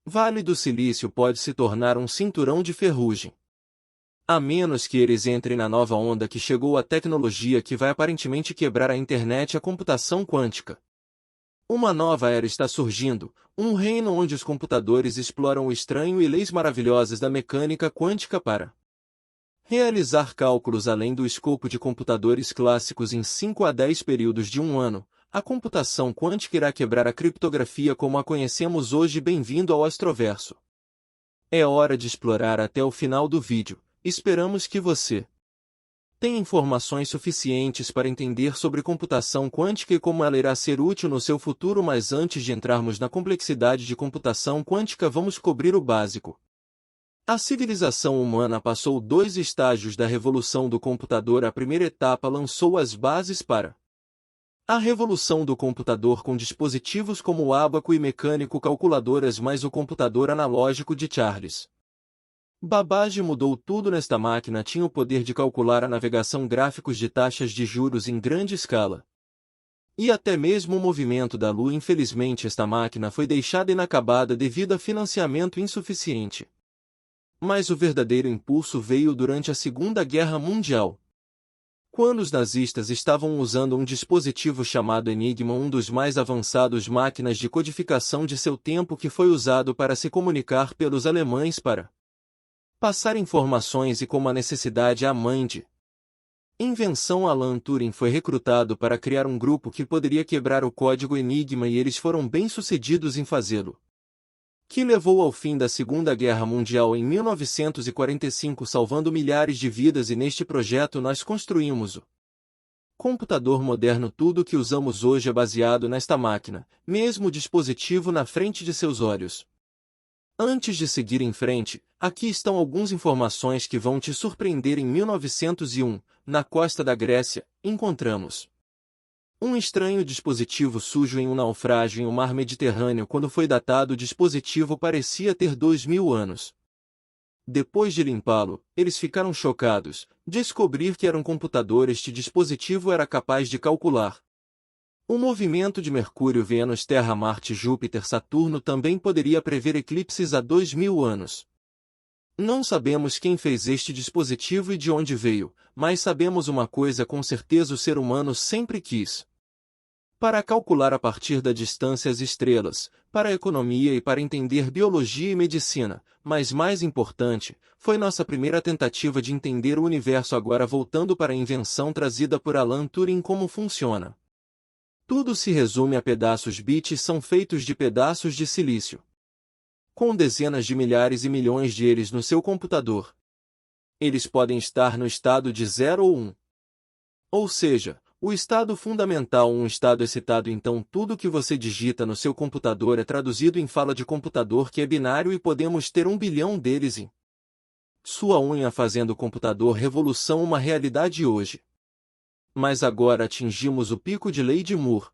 Vale do Silício pode se tornar um cinturão de ferrugem. A menos que eles entrem na nova onda que chegou, a tecnologia que vai aparentemente quebrar a internet e a computação quântica. Uma nova era está surgindo, um reino onde os computadores exploram o estranho e leis maravilhosas da mecânica quântica para realizar cálculos além do escopo de computadores clássicos em 5 a 10 períodos de um ano. A computação quântica irá quebrar a criptografia como a conhecemos hoje. Bem-vindo ao Astroverso. É hora de explorar até o final do vídeo. Esperamos que você tenha informações suficientes para entender sobre computação quântica e como ela irá ser útil no seu futuro. Mas antes de entrarmos na complexidade de computação quântica, vamos cobrir o básico. A civilização humana passou 2 estágios da revolução do computador. A primeira etapa lançou as bases para a revolução do computador com dispositivos como o ábaco e mecânico, calculadoras, mais o computador analógico de Charles Babbage mudou tudo. Nesta máquina tinha o poder de calcular a navegação, gráficos de taxas de juros em grande escala e até mesmo o movimento da Lua. Infelizmente, esta máquina foi deixada inacabada devido a financiamento insuficiente. Mas o verdadeiro impulso veio durante a Segunda Guerra Mundial, quando os nazistas estavam usando um dispositivo chamado Enigma, um dos mais avançados máquinas de codificação de seu tempo, que foi usado para se comunicar pelos alemães para passar informações, e como a necessidade, a mãe de invenção, Alan Turing foi recrutado para criar um grupo que poderia quebrar o código Enigma, e eles foram bem-sucedidos em fazê-lo, que levou ao fim da Segunda Guerra Mundial em 1945, salvando milhares de vidas. E neste projeto nós construímos o computador moderno. Tudo o que usamos hoje é baseado nesta máquina, mesmo o dispositivo na frente de seus olhos. Antes de seguir em frente, aqui estão algumas informações que vão te surpreender. Em 1901, na costa da Grécia, encontramos um estranho dispositivo sujo em um naufrágio em o mar Mediterrâneo. Quando foi datado, o dispositivo parecia ter 2000 anos. Depois de limpá-lo, eles ficaram chocados, descobrir que era um computador. Este dispositivo era capaz de calcular o movimento de Mercúrio, Vênus, Terra, Marte, Júpiter, Saturno. Também poderia prever eclipses há 2000 anos. Não sabemos quem fez este dispositivo e de onde veio, mas sabemos uma coisa com certeza: o ser humano sempre quis para calcular a partir da distância as estrelas, para a economia e para entender biologia e medicina. Mas mais importante, foi nossa primeira tentativa de entender o universo. Agora, voltando para a invenção trazida por Alan Turing, como funciona. Tudo se resume a pedaços. Bits são feitos de pedaços de silício, com dezenas de milhares e milhões de eles no seu computador. Eles podem estar no estado de 0 ou 1. Ou seja, o estado fundamental, um estado excitado. Então tudo que você digita no seu computador é traduzido em fala de computador, que é binário, e podemos ter 1 bilhão deles em sua unha, fazendo o computador revolução uma realidade hoje. Mas agora atingimos o pico de Lei de Moore.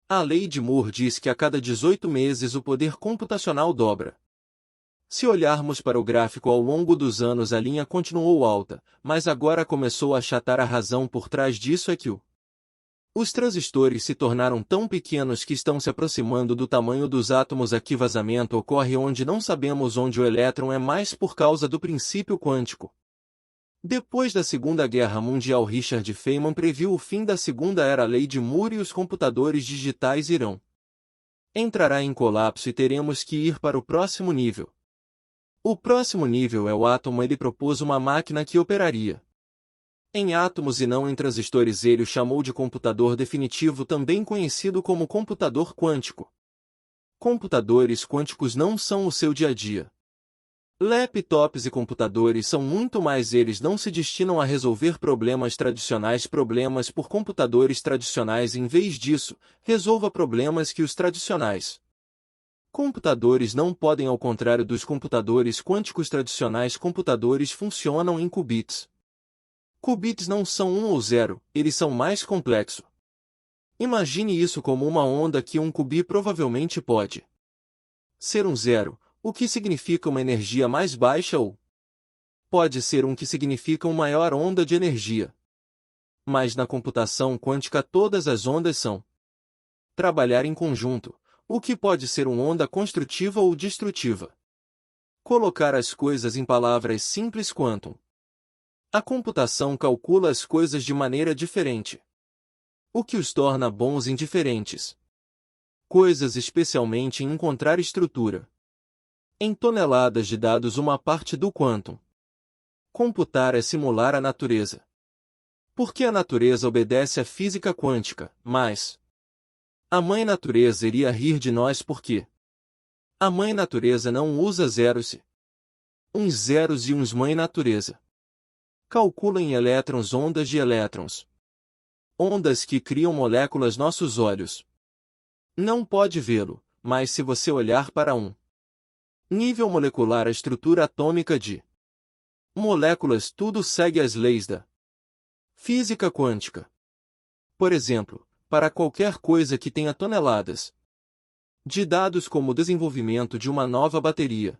A Lei de Moore diz que a cada 18 meses o poder computacional dobra. Se olharmos para o gráfico ao longo dos anos, a linha continuou alta, mas agora começou a achatar. A razão por trás disso é que os transistores se tornaram tão pequenos que estão se aproximando do tamanho dos átomos. Aqui vazamento ocorre onde não sabemos onde o elétron é, mais por causa do princípio quântico. Depois da Segunda Guerra Mundial, Richard Feynman previu o fim da Segunda Era. A Lei de Moore e os computadores digitais irão entrar em colapso e teremos que ir para o próximo nível. O próximo nível é o átomo. Ele propôs uma máquina que operaria em átomos e não em transistores. Ele o chamou de computador definitivo, também conhecido como computador quântico. Computadores quânticos não são o seu dia a dia. Laptops e computadores são muito mais. Eles não se destinam a resolver problemas tradicionais, problemas por computadores tradicionais. Em vez disso, resolva problemas que os tradicionais computadores não podem. Ao contrário dos computadores quânticos tradicionais, computadores funcionam em qubits. Qubits não são 1 ou 0, eles são mais complexos. Imagine isso como uma onda, que um qubit provavelmente pode ser um 0, o que significa uma energia mais baixa, ou pode ser um, que significa uma maior onda de energia. Mas na computação quântica todas as ondas são trabalhar em conjunto. O que pode ser uma onda construtiva ou destrutiva? Colocar as coisas em palavras simples: quantum. A computação calcula as coisas de maneira diferente. O que os torna bons em diferentes coisas, especialmente em encontrar estrutura em toneladas de dados, uma parte do quantum. Computar é simular a natureza. Porque a natureza obedece à física quântica, mas a mãe natureza iria rir de nós porque a mãe natureza não usa zeros e uns zeros e uns. Mãe natureza calcula em elétrons ondas de elétrons. Ondas que criam moléculas. Nossos olhos não pode vê-lo, mas se você olhar para um nível molecular, a estrutura atômica de moléculas, tudo segue as leis da física quântica. Por exemplo, para qualquer coisa que tenha toneladas de dados, como o desenvolvimento de uma nova bateria,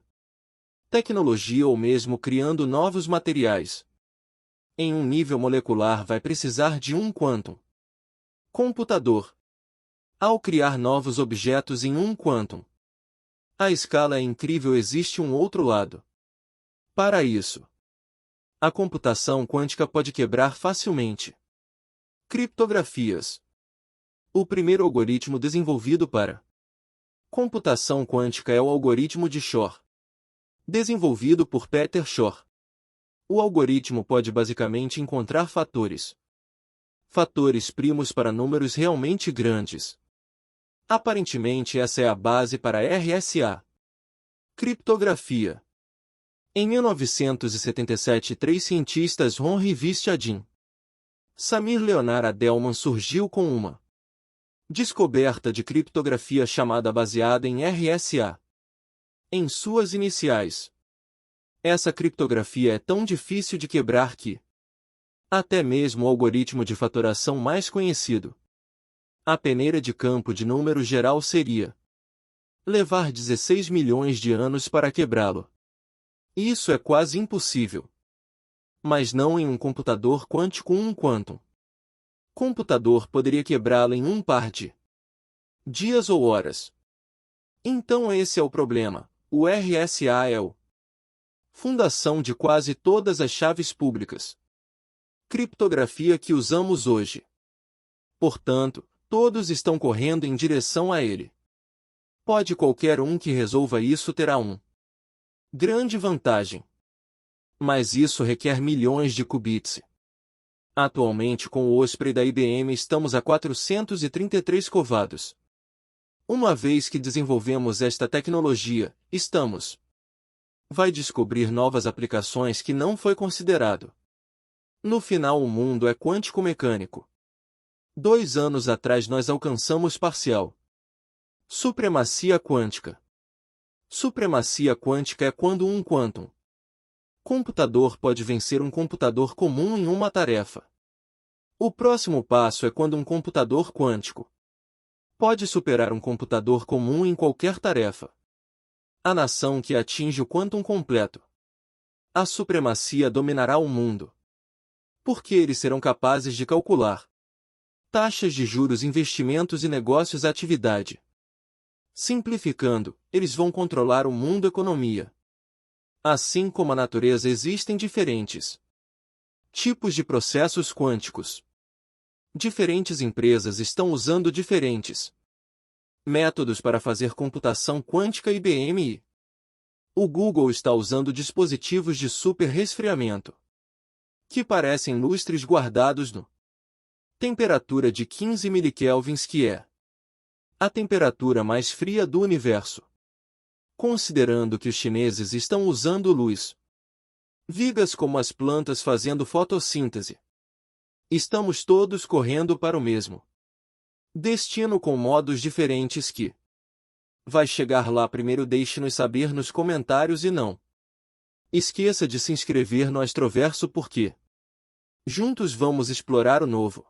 tecnologia ou mesmo criando novos materiais, em um nível molecular vai precisar de um quantum computador. Ao criar novos objetos em um quantum, a escala é incrível. Existe um outro lado para isso. A computação quântica pode quebrar facilmente criptografias. O primeiro algoritmo desenvolvido para computação quântica é o algoritmo de Shor, desenvolvido por Peter Shor. O algoritmo pode basicamente encontrar fatores primos para números realmente grandes. Aparentemente essa é a base para a RSA criptografia. Em 1977, três cientistas, Ron Rivest Adin, Samir Leonard Adelman, surgiu com uma descoberta de criptografia chamada baseada em RSA. Em suas iniciais, essa criptografia é tão difícil de quebrar que até mesmo o algoritmo de fatoração mais conhecido, a peneira de campo de número geral, seria levar 16 milhões de anos para quebrá-lo. Isso é quase impossível. Mas não em um computador quântico. Um quantum computador poderia quebrá-lo em um par de dias ou horas. Então esse é o problema. O RSA é a fundação de quase todas as chaves públicas criptografia que usamos hoje. Portanto, todos estão correndo em direção a ele. Pode qualquer um que resolva isso terá uma grande vantagem. Mas isso requer milhões de qubits. Atualmente, com o Osprey da IBM, estamos a 433 covados. Uma vez que desenvolvemos esta tecnologia, vai descobrir novas aplicações que não foi considerado. No final, o mundo é quântico-mecânico. 2 anos atrás nós alcançamos parcial supremacia quântica. Supremacia quântica é quando um quantum computador pode vencer um computador comum em uma tarefa. O próximo passo é quando um computador quântico pode superar um computador comum em qualquer tarefa. A nação que atinge o quantum completo, a supremacia, dominará o mundo. Porque eles serão capazes de calcular taxas de juros, investimentos e negócios, atividade. Simplificando, eles vão controlar o mundo, economia. Assim como a natureza, existem diferentes tipos de processos quânticos. Diferentes empresas estão usando diferentes métodos para fazer computação quântica. IBM e o Google está usando dispositivos de super resfriamento que parecem lustres guardados no temperatura de 15 milikelvins, que é a temperatura mais fria do universo. Considerando que os chineses estão usando luz vigas como as plantas fazendo fotossíntese, estamos todos correndo para o mesmo destino com modos diferentes. Que vai chegar lá primeiro? Deixe-nos saber nos comentários e não esqueça de se inscrever no Astroverso, porque juntos vamos explorar o novo.